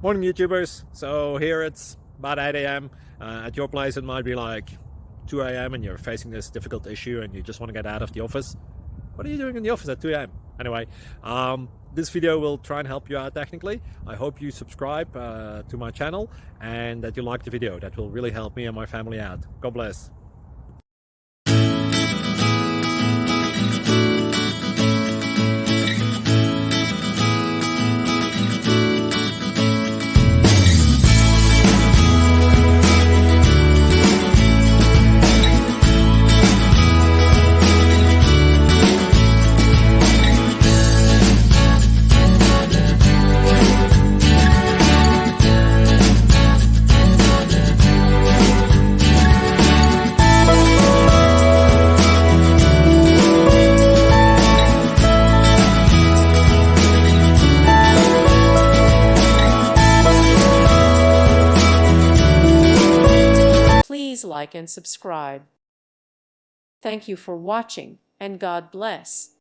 Morning YouTubers. So here it's about 8 a.m. At your place it might be like 2 a.m. and you're facing this difficult issue and you just want to get out of the office. What are you doing in the office at 2 a.m.? Anyway, this video will try and help you out technically. I hope you subscribe to my channel and that you like the video. That will really help me and my family out. God bless. Please like and subscribe. Thank you for watching, and God bless.